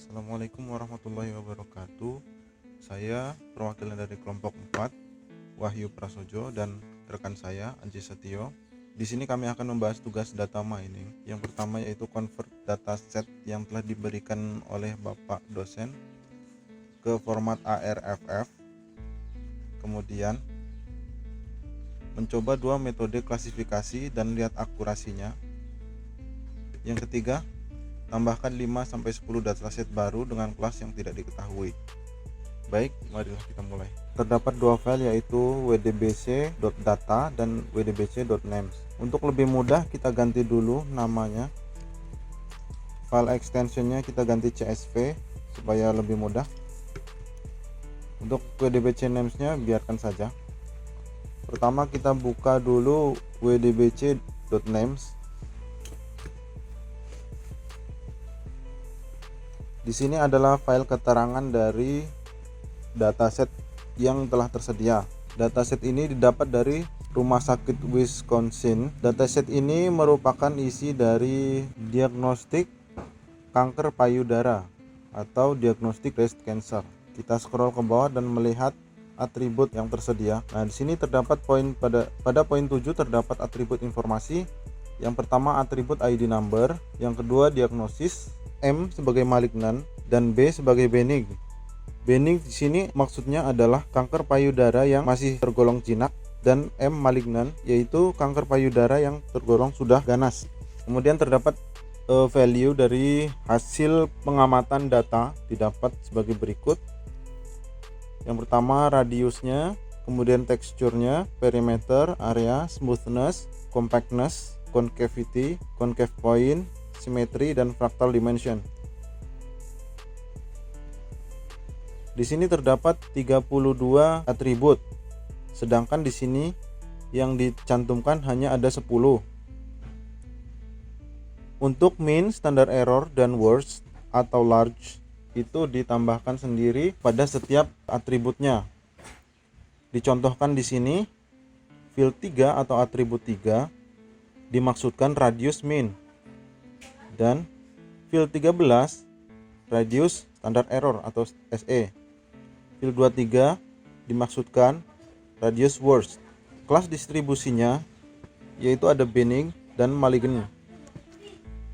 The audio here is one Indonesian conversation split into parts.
Assalamualaikum warahmatullahi wabarakatuh. Saya perwakilan dari kelompok 4, Wahyu Prasojo, dan rekan saya Anji Setio. Di sini kami akan membahas tugas data mining. Yang pertama yaitu convert dataset yang telah diberikan oleh Bapak dosen ke format ARFF. Kemudian mencoba dua metode klasifikasi dan lihat akurasinya. Yang ketiga, tambahkan 5-10 dataset baru dengan kelas yang tidak diketahui. Baik, marilah kita mulai. Terdapat dua file yaitu wdbc.data dan wdbc.names. Untuk lebih mudah kita ganti dulu namanya. File extensionnya kita ganti csv supaya lebih mudah. Untuk wdbc namesnya biarkan saja. Pertama kita buka dulu wdbc.names. Di sini adalah file keterangan dari dataset yang telah tersedia. Dataset ini didapat dari Rumah Sakit Wisconsin. Dataset ini merupakan isi dari diagnostik kanker payudara atau diagnostik breast cancer. Kita scroll ke bawah dan melihat atribut yang tersedia. Nah, di sini terdapat pada poin 7 terdapat atribut informasi. Yang pertama atribut ID number, yang kedua diagnosis, M sebagai malignan dan B sebagai benign. Benign di sini maksudnya adalah kanker payudara yang masih tergolong jinak, dan M malignan yaitu kanker payudara yang tergolong sudah ganas. Kemudian terdapat value dari hasil pengamatan data didapat sebagai berikut. Yang pertama radiusnya, kemudian teksturnya, perimeter, area, smoothness, compactness, concavity, concave point, simetri, dan fractal dimension. Di sini terdapat 32 atribut, sedangkan di sini yang dicantumkan hanya ada 10. Untuk mean, standard error, dan worst atau large itu ditambahkan sendiri pada setiap atributnya. Dicontohkan di sini, field 3 atau atribut 3 dimaksudkan radius mean, dan field 13 radius standard error atau SE. Field 23 dimaksudkan radius worst. Kelas distribusinya yaitu ada benign dan malign.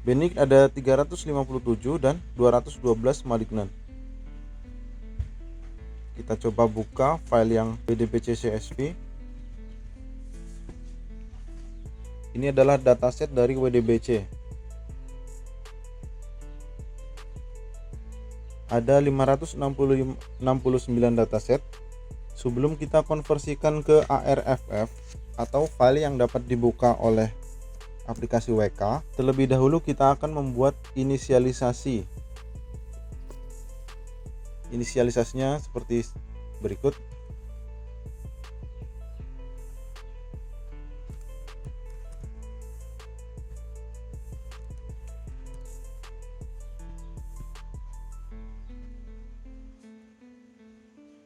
Benign ada 357 dan 212 malignan. Kita coba buka file yang wdbc csv. Ini adalah dataset dari wdbc. Ada 569 dataset. Sebelum kita konversikan ke ARFF atau file yang dapat dibuka oleh aplikasi WK, terlebih dahulu kita akan membuat inisialisasi. Inisialisasinya seperti berikut.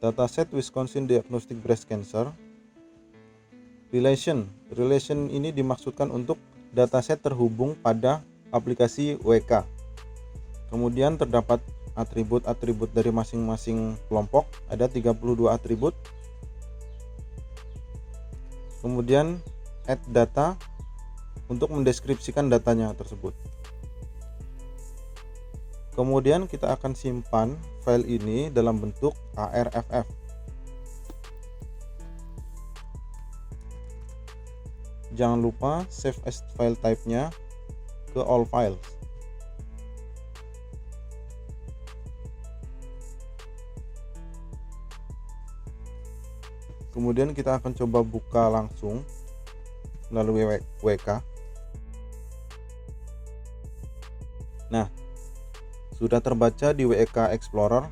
Dataset Wisconsin Diagnostic Breast Cancer. Relation ini dimaksudkan untuk dataset terhubung pada aplikasi WK. Kemudian terdapat atribut-atribut dari masing-masing kelompok, ada 32 atribut. Kemudian add data untuk mendeskripsikan datanya tersebut. Kemudian kita akan simpan file ini dalam bentuk ARFF. Jangan lupa save as file type-nya ke all files. Kemudian kita akan coba buka langsung melalui WK. Nah, sudah terbaca di WK Explorer.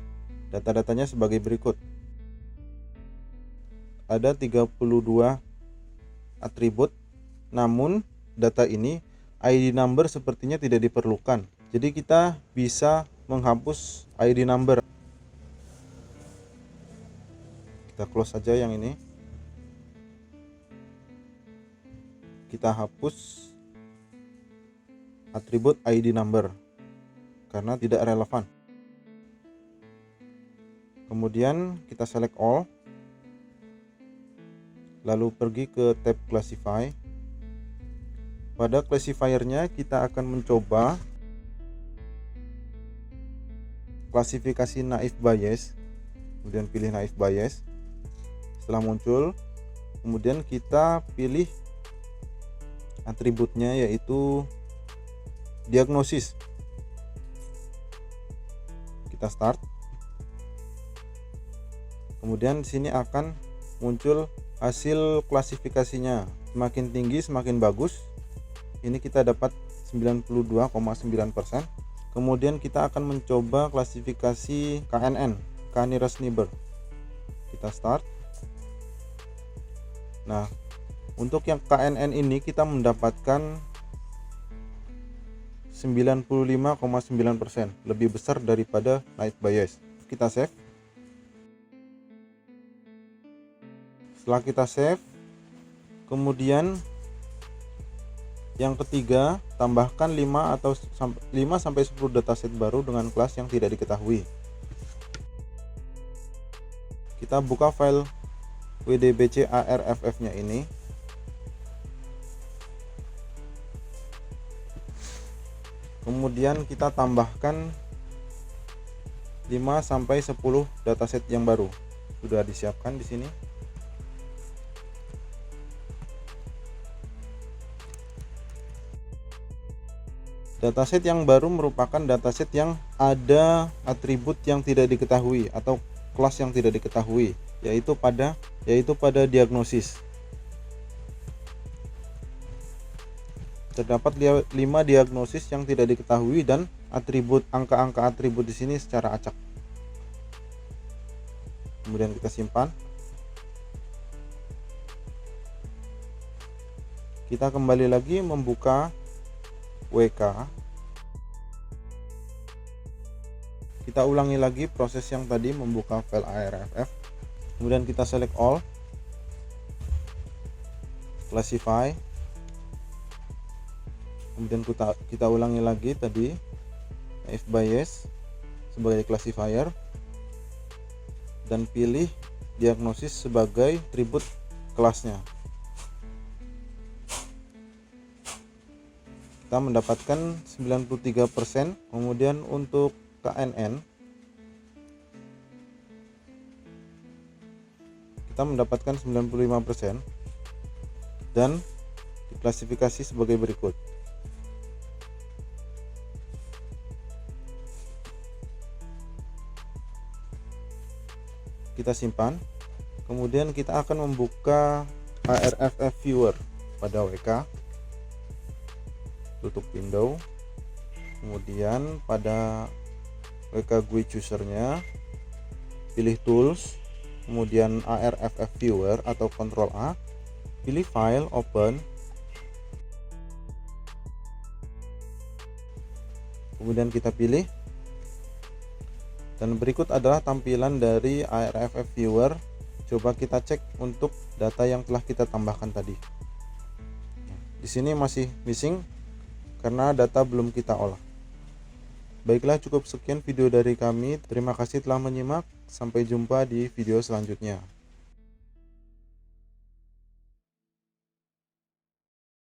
Data-datanya sebagai berikut. Ada 32 atribut, namun data ini ID number sepertinya tidak diperlukan. Jadi kita bisa menghapus ID number. Kita close saja yang ini. Kita hapus atribut ID number karena tidak relevan. Kemudian kita select all, lalu pergi ke tab classify. Pada classifiernya kita akan mencoba klasifikasi naive Bayes, kemudian pilih naive Bayes. Setelah muncul, kemudian kita pilih atributnya yaitu diagnosis. Kita start. Kemudian di sini akan muncul hasil klasifikasinya. Semakin tinggi semakin bagus. Ini kita dapat 92,9%. Kemudian kita akan mencoba klasifikasi KNN, K-nearest neighbor. Kita start. Nah, untuk yang KNN ini kita mendapatkan 95,9%, lebih besar daripada naive Bayes. Kita save. Setelah kita save, kemudian yang ketiga, tambahkan 5 sampai 10 dataset baru dengan kelas yang tidak diketahui. Kita buka file WDBC ARFF-nya ini. Kemudian kita tambahkan 5 sampai 10 dataset yang baru. Sudah disiapkan di sini. Dataset yang baru merupakan dataset yang ada atribut yang tidak diketahui atau kelas yang tidak diketahui, yaitu pada diagnosis. Terdapat 5 diagnosis yang tidak diketahui dan angka-angka atribut di sini secara acak. Kemudian kita simpan. Kita kembali lagi membuka WK. Kita ulangi lagi proses yang tadi membuka file ARFF. Kemudian kita select all, classify. Kemudian kita ulangi lagi tadi naive Bayes sebagai classifier dan pilih diagnosis sebagai atribut kelasnya. Kita mendapatkan 93%. Kemudian untuk KNN kita mendapatkan 95% dan diklasifikasi sebagai berikut. Kita simpan. Kemudian kita akan membuka ARFF viewer pada WK. Tutup window, kemudian pada WK GUI chooser-nya pilih tools, kemudian ARFF viewer atau Ctrl A, pilih file, open, kemudian kita pilih, dan berikut adalah tampilan dari ARFF viewer. Coba kita cek untuk data yang telah kita tambahkan tadi. Di sini masih missing karena data belum kita olah. Baiklah, cukup sekian video dari kami. Terima kasih telah menyimak. Sampai jumpa di video selanjutnya.